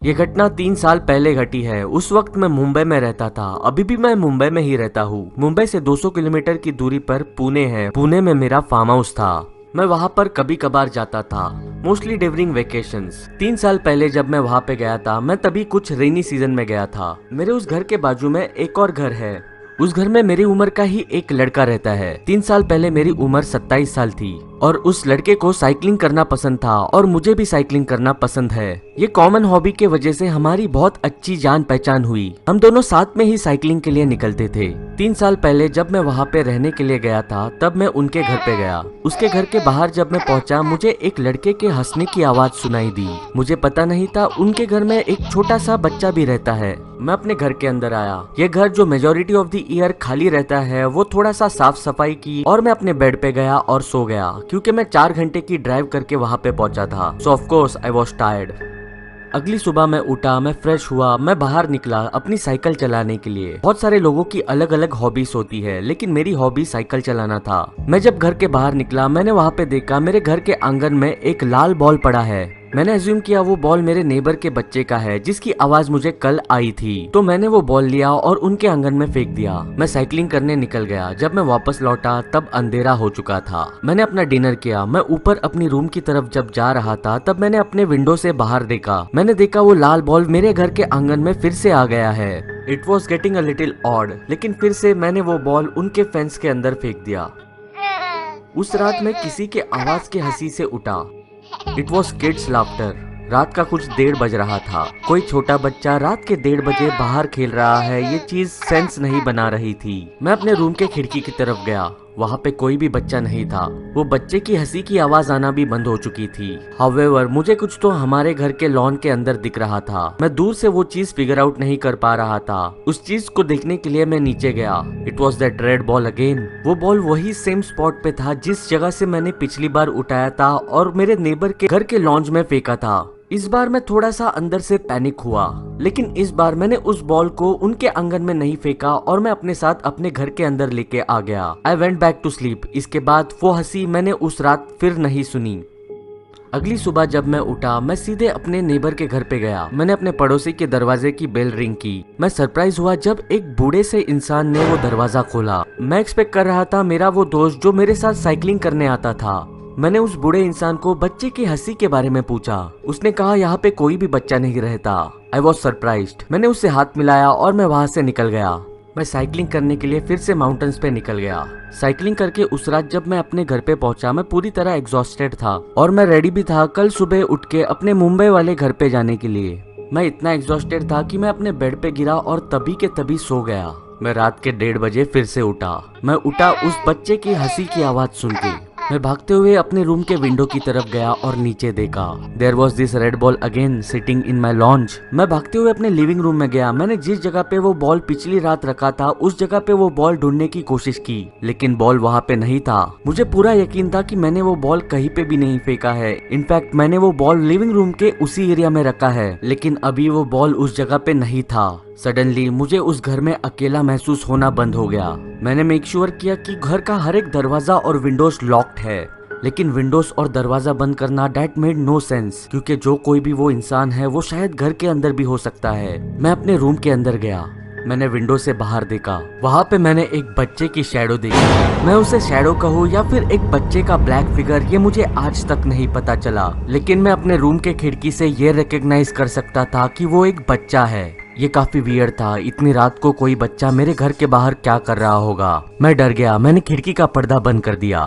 ये घटना 3 साल पहले घटी है। उस वक्त मैं मुंबई में रहता था। अभी भी मैं मुंबई में ही रहता हूँ। मुंबई से 200 किलोमीटर की दूरी पर पुणे है। पुणे में मेरा फार्म हाउस था। मैं वहाँ पर कभी कभार जाता था, मोस्टली ड्यूरिंग वेकेशंस। 3 साल पहले जब मैं वहाँ पे गया था, मैं तभी कुछ रेनी सीजन में गया था। मेरे उस घर के बाजू में एक और घर है। उस घर में मेरी उम्र का ही एक लड़का रहता है। 3 साल पहले मेरी उम्र 27 साल थी और उस लड़के को साइकिलिंग करना पसंद था और मुझे भी साइकिलिंग करना पसंद है। ये कॉमन हॉबी के वजह से हमारी बहुत अच्छी जान पहचान हुई। हम दोनों साथ में ही साइकिलिंग के लिए निकलते थे। 3 साल पहले जब मैं वहाँ पे रहने के लिए गया था, तब मैं उनके घर पे गया। उसके घर के बाहर जब मैं पहुंचा, मुझे एक लड़के के हंसने की आवाज सुनाई दी। मुझे पता नहीं था उनके घर में एक छोटा सा बच्चा भी रहता है। मैं अपने घर के अंदर आया। ये घर जो मेजोरिटी ऑफ द ईयर खाली रहता है, वो थोड़ा सा साफ सफाई की और मैं अपने बेड पे गया और सो गया, क्योंकि मैं 4 घंटे की ड्राइव करके वहाँ पे पहुंचा था। सो of course I was tired. अगली सुबह मैं उठा, मैं फ्रेश हुआ, मैं बाहर निकला अपनी साइकिल चलाने के लिए। बहुत सारे लोगों की अलग अलग हॉबीज होती है, लेकिन मेरी हॉबी साइकिल चलाना था। मैं जब घर के बाहर निकला, मैंने वहाँ पे देखा मेरे घर के आंगन में एक लाल बॉल पड़ा है। मैंने अज्यूम किया वो बॉल मेरे नेबर के बच्चे का है, जिसकी आवाज मुझे कल आई थी। तो मैंने वो बॉल लिया और उनके आंगन में फेंक दिया। मैं साइकिलिंग करने निकल गया। जब मैं वापस लौटा तब अंधेरा हो चुका था। मैंने अपना डिनर किया। मैं ऊपर अपनी रूम की तरफ जब जा रहा था, तब मैंने अपने विंडो से बाहर देखा। मैंने देखा वो लाल बॉल मेरे घर के आंगन में फिर से आ गया है। It was getting a little odd, लेकिन फिर से मैंने वो बॉल उनके फेंस के अंदर फेंक दिया। उस रात में किसी के आवाज के हंसी से उठा। It was kids laughter. रात का कुछ 1:30 बज रहा था। कोई छोटा बच्चा रात के 1:30 बजे बाहर खेल रहा है, ये चीज सेंस नहीं बना रही थी। मैं अपने रूम के खिड़की की तरफ गया। वहाँ पे कोई भी बच्चा नहीं था। वो बच्चे की हंसी की आवाज आना भी बंद हो चुकी थी। हाउएवर, मुझे कुछ तो हमारे घर के लॉन के अंदर दिख रहा था। मैं दूर से वो चीज फिगर आउट नहीं कर पा रहा था। उस चीज को देखने के लिए मैं नीचे गया। It was that red ball again. वो बॉल वही सेम स्पॉट पे था जिस जगह से मैंने पिछली बार उठाया था और मेरे नेबर के घर के लॉन्ज में फेंका था। इस बार मैं थोड़ा सा अंदर से पैनिक हुआ, लेकिन इस बार मैंने उस बॉल को उनके आंगन में नहीं फेंका और मैं अपने साथ अपने घर के अंदर लेके आ गया। I went back to sleep. इसके बाद वो हंसी मैंने उस रात फिर नहीं सुनी। अगली सुबह जब मैं उठा, मैं सीधे अपने नेबर के घर पे गया। मैंने अपने पड़ोसी के दरवाजे की बेल रिंग की। मैं सरप्राइज हुआ जब एक बूढ़े से इंसान ने वो दरवाजा खोला। मैं एक्सपेक्ट कर रहा था मेरा वो दोस्त जो मेरे साथ साइकिलिंग करने आता था। मैंने उस बूढ़े इंसान को बच्चे की हंसी के बारे में पूछा। उसने कहा यहाँ पे कोई भी बच्चा नहीं रहता। I was surprised. मैंने उससे हाथ मिलाया और मैं वहाँ से निकल गया। मैं साइकिलिंग करने के लिए फिर से माउंटेन्स पे निकल गया। साइकिलिंग करके उस रात जब मैं अपने घर पे पहुंचा, मैं पूरी तरह एग्जॉस्टेड था और मैं रेडी भी था कल सुबह उठ के अपने मुंबई वाले घर पे जाने के लिए। मैं इतना एग्जॉस्टेड था कि मैं अपने बेड पे गिरा और तभी के तभी सो गया। मैं रात के 1:30 बजे फिर से उठा। मैं उठा उस बच्चे की हंसी की आवाज सुन के। मैं भागते हुए अपने रूम के विंडो की तरफ गया और नीचे देखा। There was this red ball again sitting in my lounge. मैं भागते हुए अपने लिविंग रूम में गया। मैंने जिस जगह पे वो बॉल पिछली रात रखा था, उस जगह पे वो बॉल ढूंढने की कोशिश की, लेकिन बॉल वहाँ पे नहीं था। मुझे पूरा यकीन था कि मैंने वो बॉल कहीं पे भी नहीं फेंका है। इनफैक्ट मैंने वो बॉल लिविंग रूम के उसी एरिया में रखा है, लेकिन अभी वो बॉल उस जगह पे नहीं था। सडनली मुझे उस घर में अकेला महसूस होना बंद हो गया। मैंने मेक श्योर किया कि घर का हर एक दरवाजा और विंडोज लॉक्ड है, लेकिन विंडोज और दरवाजा बंद करना डैट मेड नो सेंस, क्योंकि जो कोई भी वो इंसान है वो शायद घर के अंदर भी हो सकता है। मैं अपने रूम के अंदर गया। मैंने विंडो से बाहर देखा। वहाँ पे मैंने एक बच्चे की शैडो देखी। मैं उसे शैडो कहूँ या फिर एक बच्चे का ब्लैक फिगर, ये मुझे आज तक नहीं पता चला, लेकिन मैं अपने रूम के खिड़की से ये रिकॉग्नाइज कर सकता था कि वो एक बच्चा है। ये काफी वियर्ड था। इतनी रात को कोई बच्चा मेरे घर के बाहर क्या कर रहा होगा। मैं डर गया। मैंने खिड़की का पर्दा बंद कर दिया।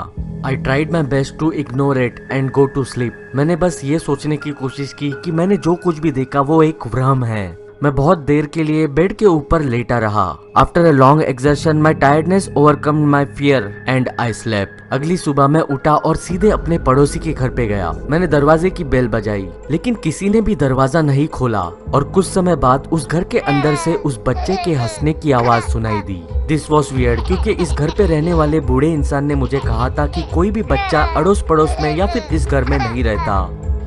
I tried my best to ignore it and go to sleep. मैंने बस ये सोचने की कोशिश की कि मैंने जो कुछ भी देखा वो एक भ्रम है। मैं बहुत देर के लिए बेड के ऊपर लेटा रहा। After a long exertion my tiredness overcome my fear and I slept. अगली सुबह मैं उठा और सीधे अपने पड़ोसी के घर पे गया। मैंने दरवाजे की बेल बजाई, लेकिन किसी ने भी दरवाजा नहीं खोला और कुछ समय बाद उस घर के अंदर से उस बच्चे के हंसने की आवाज सुनाई दी। दिस वॉज वियर्ड, क्योंकि इस घर पे रहने वाले बूढ़े इंसान ने मुझे कहा था कि कोई भी बच्चा अड़ोस पड़ोस में या फिर इस घर में नहीं रहता।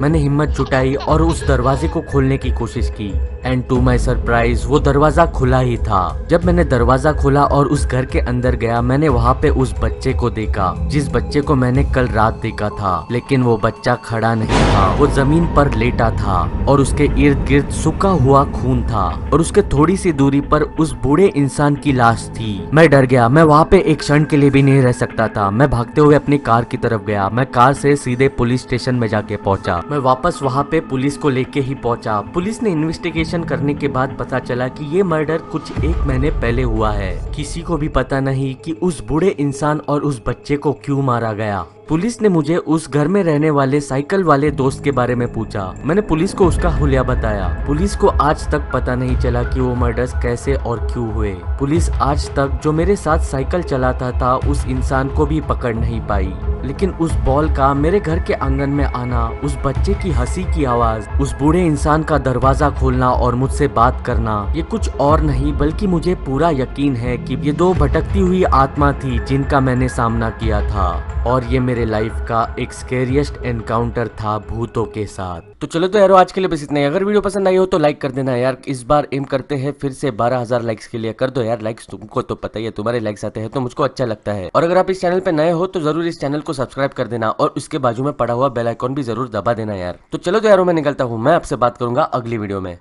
मैंने हिम्मत जुटाई और उस दरवाजे को खोलने की कोशिश की एंड टू माई सरप्राइज वो दरवाजा खुला ही था। जब मैंने दरवाजा खोला और उस घर के अंदर गया, मैंने वहाँ पे उस बच्चे को देखा जिस बच्चे को मैंने कल रात देखा था, लेकिन वो बच्चा खड़ा नहीं था, वो जमीन पर लेटा था और उसके इर्द गिर्द सूखा हुआ खून था और उसके थोड़ी सी दूरी पर उस बूढ़े इंसान की लाश थी। मैं डर गया, मैं वहाँ पे एक क्षण के लिए भी नहीं रह सकता था। मैं भागते हुए अपनी कार की तरफ गया। मैं कार से सीधे पुलिस स्टेशन में जाके पहुंचा। मैं वापस वहाँ पे पुलिस को लेके ही पहुंचा। पुलिस ने इन्वेस्टिगेशन करने के बाद पता चला कि ये मर्डर कुछ 1 महीने पहले हुआ है। किसी को भी पता नहीं कि उस बूढ़े इंसान और उस बच्चे को क्यों मारा गया। पुलिस ने मुझे उस घर में रहने वाले साइकिल वाले दोस्त के बारे में पूछा। मैंने पुलिस को उसका हुलिया बताया। पुलिस को आज तक पता नहीं चला कि वो मर्डर्स कैसे और क्यों हुए। पुलिस आज तक जो मेरे साथ साइकिल चलाता था उस इंसान को भी पकड़ नहीं पाई। लेकिन उस बॉल का मेरे घर के आंगन में आना, उस बच्चे की हंसी की आवाज, उस बूढ़े इंसान का दरवाजा खोलना और मुझसे बात करना, ये कुछ और नहीं बल्कि मुझे पूरा यकीन है कि ये 2 भटकती हुई आत्मा थी जिनका मैंने सामना किया था और ये मेरे लाइफ का एक स्कैरिएस्ट एनकाउंटर था भूतों के साथ। तो चलो तो यारो आज के लिए बस इतना ही। अगर वीडियो पसंद आई हो तो लाइक कर देना यार। इस बार एम करते हैं फिर से 12,000 लाइक्स के लिए। कर दो यार लाइक्स, तुमको तो पता ही है, तुम्हारे लाइक्स आते हैं तो मुझको अच्छा लगता है। और अगर आप इस चैनल पे नए हो तो जरूर इस चैनल को सब्सक्राइब कर देना और उसके बाजू में पड़ा हुआ बेल आइकॉन भी जरूर दबा देना यार। तो चलो तो यारो मैं निकलता हूँ, मैं आपसे बात करूंगा अगली वीडियो में।